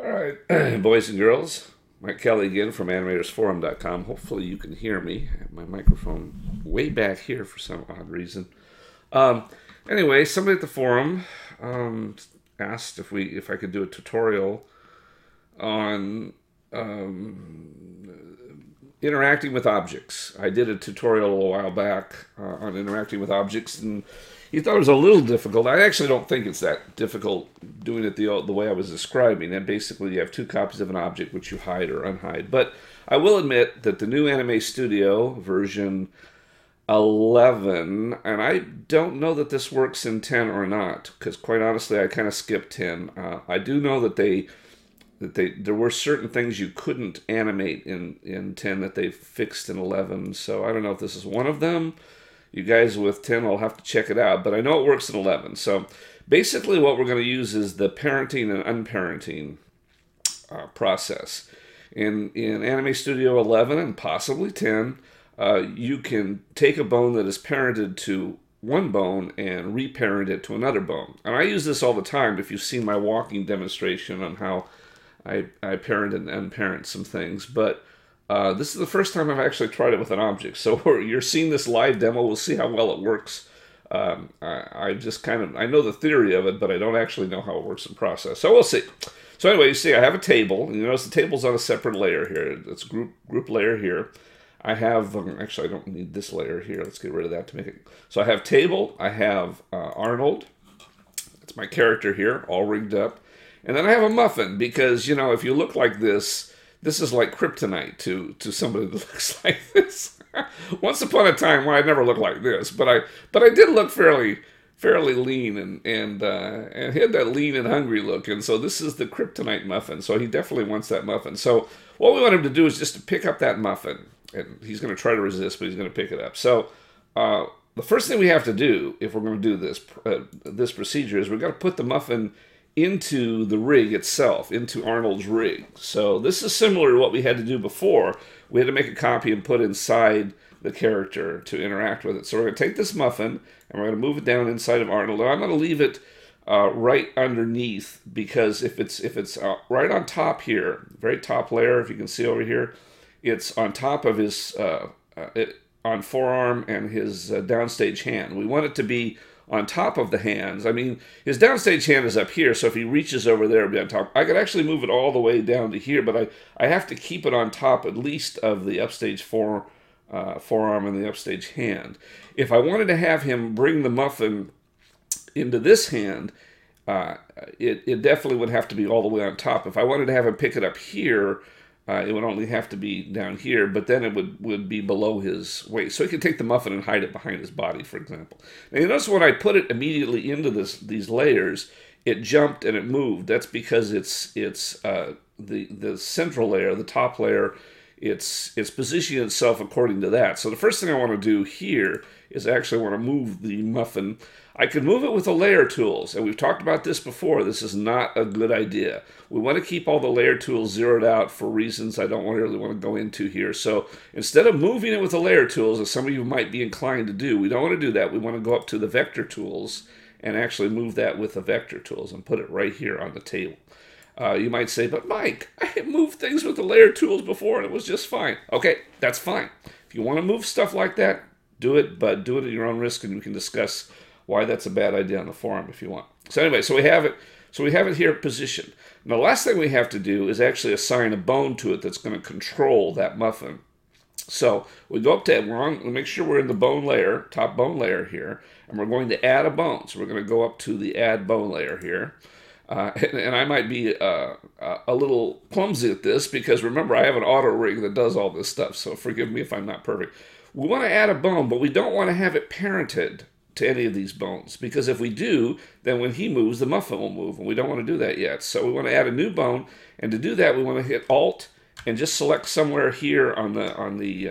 All right, boys and girls, Mike Kelly again from animatorsforum.com. Hopefully you can hear me. I have my microphone way back here for some odd reason. Anyway, somebody at the forum asked if I could do a tutorial on interacting with objects. I did a tutorial a while back on interacting with objects, and he thought it was a little difficult. I actually don't think it's that difficult doing it the way I was describing. And basically, you have two copies of an object which you hide or unhide. But I will admit that the new Anime Studio version 11, and I don't know that this works in 10 or not, because quite honestly, I kind of skipped 10. I do know that there were certain things you couldn't animate in 10 that they fixed in 11. So I don't know if this is one of them. You guys with 10 will have to check it out, but I know it works in 11. So basically what we're going to use is the parenting and unparenting process. In Anime Studio 11 and possibly 10, you can take a bone that is parented to one bone and reparent it to another bone. And I use this all the time if you've seen my walking demonstration on how I parent and unparent some things. But this is the first time I've actually tried it with an object. So you're seeing this live demo. We'll see how well it works. I just I know the theory of it, but I don't actually know how it works in process. So we'll see. So anyway, you see I have a table. You notice the table's on a separate layer here. It's group layer here. I have, actually I don't need this layer here. Let's get rid of that to make it. So I have table. I have Arnold. That's my character here, all rigged up. And then I have a Muffin, because, if you look like this is like kryptonite to somebody that looks like this. Once upon a time, well, I never looked like this, but I did look fairly lean and had that lean and hungry look, and so this is the kryptonite Muffin. So he definitely wants that Muffin. So what we want him to do is just to pick up that Muffin, and he's going to try to resist, but he's going to pick it up. So the first thing we have to do if we're going to do this procedure is we've got to put the Muffin into the rig itself, into Arnold's rig. So this is similar to what we had to do before. We had to make a copy and put inside the character to interact with it. So we're going to take this Muffin and we're going to move it down inside of Arnold. And I'm going to leave it right underneath, because if it's right on top here, very top layer, if you can see over here, it's on top of his on forearm and his downstage hand. We want it to be on top of the hands. I mean, his downstage hand is up here, so if he reaches over there, it'll be on top. I could actually move it all the way down to here, but I have to keep it on top at least of the upstage forearm and the upstage hand. If I wanted to have him bring the Muffin into this hand, it definitely would have to be all the way on top. If I wanted to have him pick it up here, it would only have to be down here, but then it would be below his waist. So he could take the Muffin and hide it behind his body, for example. Now you notice when I put it immediately into these layers, it jumped and it moved. That's because it's the central layer, the top layer, it's positioning itself according to that. So the first thing I want to do here is I actually want to move the Muffin. I could move it with the layer tools, and we've talked about this before. This is not a good idea. We want to keep all the layer tools zeroed out for reasons I don't really want to go into here. So instead of moving it with the layer tools, as some of you might be inclined to do, we don't want to do that. We want to go up to the vector tools and actually move that with the vector tools and put it right here on the table. You might say, but Mike, I have moved things with the layer tools before and it was just fine. Okay, that's fine. If you want to move stuff like that, do it, but do it at your own risk, and we can discuss why that's a bad idea on the forum if you want. So anyway, so we have it here positioned. Now the last thing we have to do is actually assign a bone to it that's going to control that Muffin. So we go up to we make sure we're in the bone layer, top bone layer here, and we're going to add a bone. So we're going to go up to the add bone layer here. And I might be a little clumsy at this, because remember, I have an auto rig that does all this stuff, so forgive me if I'm not perfect. We want to add a bone, but we don't want to have it parented to any of these bones, because if we do, then when he moves, the Muffin will move, and we don't want to do that yet. So we want to add a new bone, and to do that, we want to hit Alt and just select somewhere here in the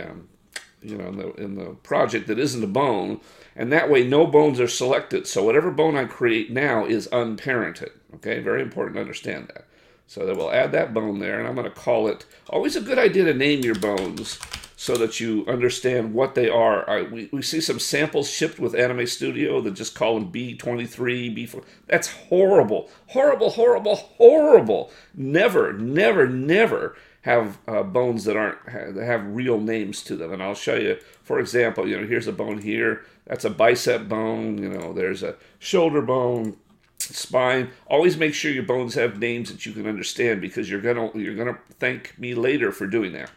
project that isn't a bone, and that way no bones are selected. So whatever bone I create now is unparented. Okay, very important to understand that. So then we'll add that bone there, and I'm going to call it. Always a good idea to name your bones. so that you understand what they are. We see some samples shipped with Anime Studio that just call them B23, B4. That's horrible. Horrible, horrible, horrible. Never, never, never have bones that have real names to them. And I'll show you, for example, here's a bone here. That's a bicep bone. There's a shoulder bone, spine. Always make sure your bones have names that you can understand, because you're gonna thank me later for doing that.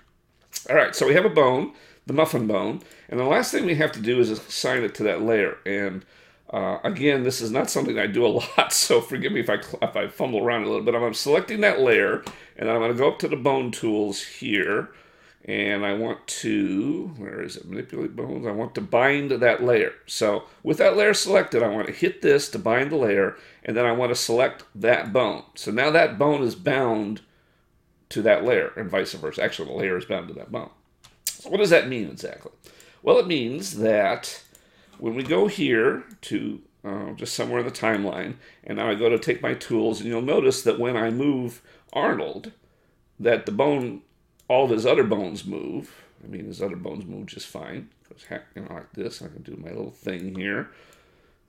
All right, so we have a bone, the muffin bone, and the last thing we have to do is assign it to that layer. And again, this is not something I do a lot, so forgive me if I fumble around a little bit. I'm selecting that layer, and then I'm going to go up to the bone tools here, and I want to, where is it, manipulate bones, I want to bind that layer. So with that layer selected, I want to hit this to bind the layer, and then I want to select that bone. So now that bone is bound to that layer, and vice versa. Actually, the layer is bound to that bone. So what does that mean exactly? Well, it means that when we go here to just somewhere in the timeline, and now I go to take my tools, and you'll notice that when I move Arnold, that the bone, all of his other bones move. I mean, his other bones move just fine. Goes like this. I can do my little thing here.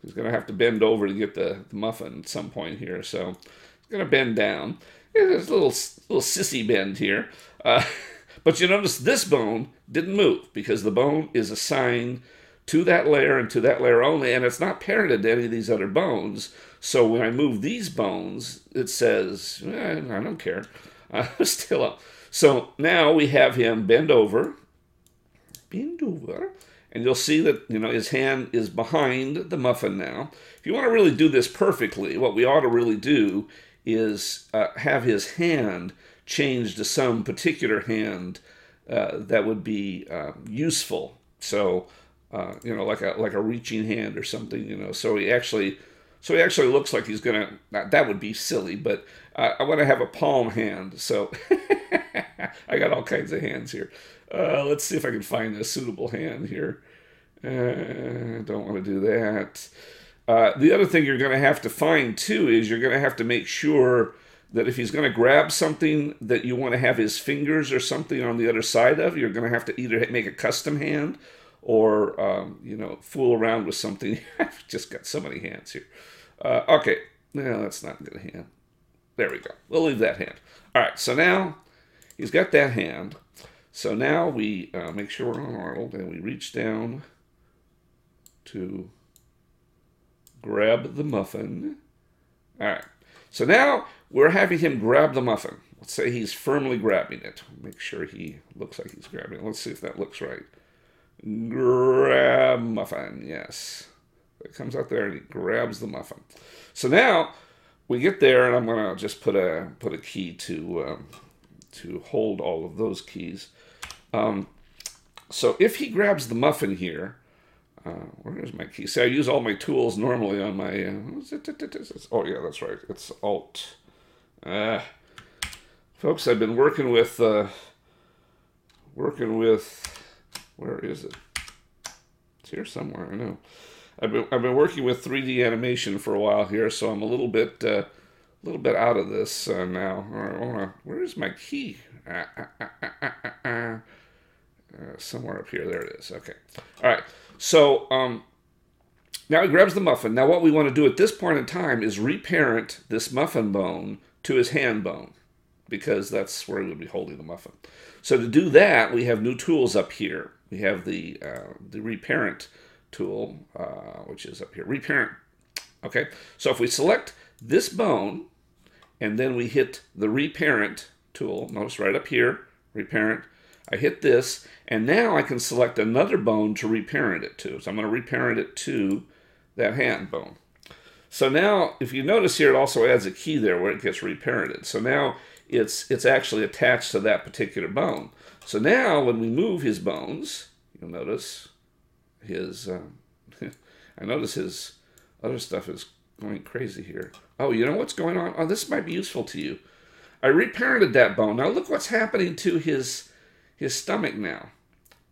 He's going to have to bend over to get the muffin at some point here, so he's going to bend down. There's a little sissy bend here. But you notice this bone didn't move, because the bone is assigned to that layer and to that layer only, and it's not parented to any of these other bones. So when I move these bones, it says, I don't care. Still up. So now we have him bend over, and you'll see that his hand is behind the muffin now. If you want to really do this perfectly, what we ought to really do is have his hand changed to some particular hand that would be useful. So like a reaching hand or something. So he actually looks like he's gonna. That would be silly, but I want to have a palm hand. So I got all kinds of hands here. Let's see if I can find a suitable hand here. Don't want to do that. The other thing you're going to have to find too is you're going to have to make sure that if he's going to grab something that you want to have his fingers or something on the other side of, you're going to have to either make a custom hand or fool around with something. I've just got so many hands here. Okay, no, that's not a good hand. There we go. We'll leave that hand. All right, so now he's got that hand. So now we make sure we're on Arnold, and we reach down to grab the muffin. All right. So now we're having him grab the muffin. Let's say he's firmly grabbing it. Make sure he looks like he's grabbing it. Let's see if that looks right. Grab muffin. Yes. It comes out there and he grabs the muffin. So now we get there, and I'm going to just put a key to hold all of those keys. So if he grabs the muffin here, where's my key? See, I use all my tools normally on my... oh, yeah, that's right. It's Alt. Folks, I've been working with... Where is it? It's here somewhere, I know. I've been working with 3D animation for a while here, so I'm a little bit out of this now. All right, where is my key? Somewhere up here. There it is. Okay. All right. So now he grabs the muffin. Now what we want to do at this point in time is reparent this muffin bone to his hand bone, because that's where he would be holding the muffin. So to do that, we have new tools up here. We have the Reparent tool, which is up here. Reparent. Okay. So if we select this bone, and then we hit the Reparent tool, notice right up here, Reparent, I hit this, and now I can select another bone to reparent it to. So I'm going to reparent it to that hand bone. So now, if you notice here, it also adds a key there where it gets reparented. So now it's actually attached to that particular bone. So now when we move his bones, you'll notice his, I notice his other stuff is going crazy here. Oh, you know what's going on? Oh, this might be useful to you. I reparented that bone. Now look what's happening to his stomach now.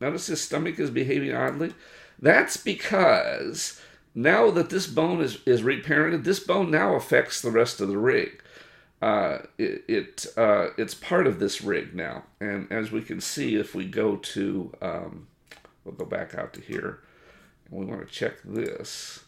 Notice his stomach is behaving oddly. That's because now that this bone is reparented, this bone now affects the rest of the rig. it's part of this rig now. And as we can see, if we go to, we'll go back out to here, and we want to check this.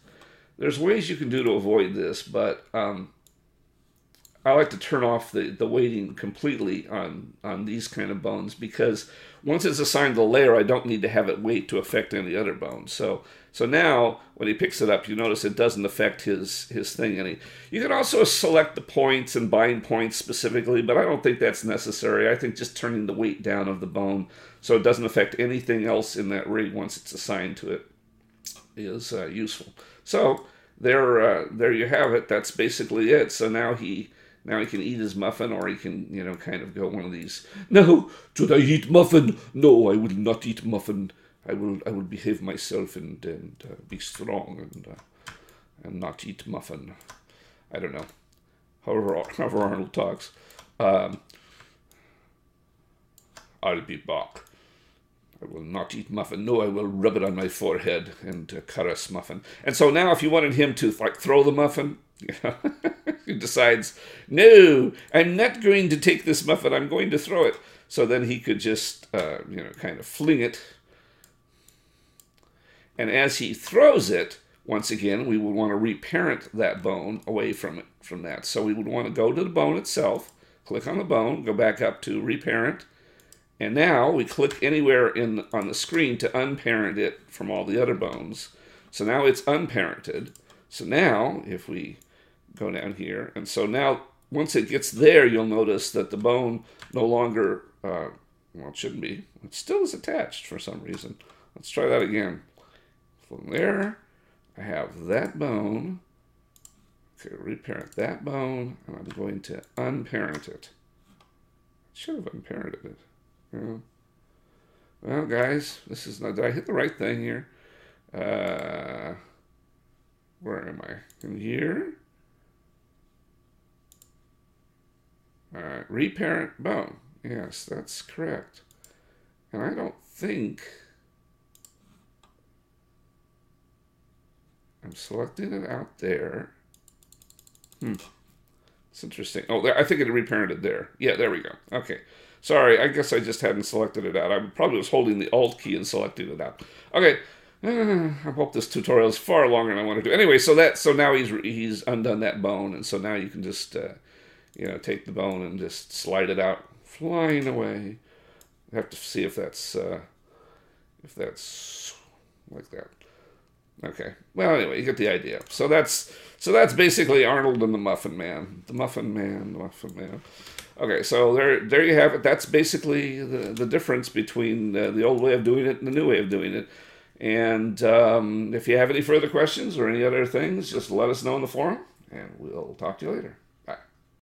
There's ways you can do to avoid this, but I like to turn off the weighting completely on these kind of bones, because once it's assigned the layer, I don't need to have it weight to affect any other bones. So now when he picks it up, you notice it doesn't affect his thing any. You can also select the points and bind points specifically, but I don't think that's necessary. I think just turning the weight down of the bone so it doesn't affect anything else in that rig once it's assigned to it is useful. So there you have it. That's basically it. So now he can eat his muffin, or he can, kind of go one of these. No, should I eat muffin? No, I will not eat muffin. I will behave myself and be strong and not eat muffin. I don't know. However Arnold talks. I'll be back. I will not eat muffin. No, I will rub it on my forehead and caress muffin. And so now if you wanted him to throw the muffin, he decides, no, I'm not going to take this muffin. I'm going to throw it. So then he could just, kind of fling it. And as he throws it, once again, we would want to reparent that bone away from that. So we would want to go to the bone itself, click on the bone, go back up to reparent. And now we click anywhere on the screen to unparent it from all the other bones. So now it's unparented. So now if we go down here, and so now once it gets there, you'll notice that the bone no longer, well, it shouldn't be. It still is attached for some reason. Let's try that again. From there, I have that bone. Okay, reparent that bone, and I'm going to unparent it. I should have unparented it. Well, guys, this is not. Did I hit the right thing here? Where am I? In here? Reparent bone. Yes, that's correct. And I don't think I'm selecting it out there. It's interesting. Oh, there, I think it reparented there. Yeah, there we go. Okay. Sorry, I guess I just hadn't selected it out. I probably was holding the Alt key and selecting it out. Okay. I hope this tutorial is far longer than I want to do. Anyway, so now he's undone that bone, and so now you can just take the bone and just slide it out, flying away. I have to see if that's like that. Okay. Well, anyway, you get the idea. So that's basically Arnold and the Muffin Man. The Muffin Man. Okay, so there you have it. That's basically the difference between the old way of doing it and the new way of doing it. And if you have any further questions or any other things, just let us know in the forum, and we'll talk to you later.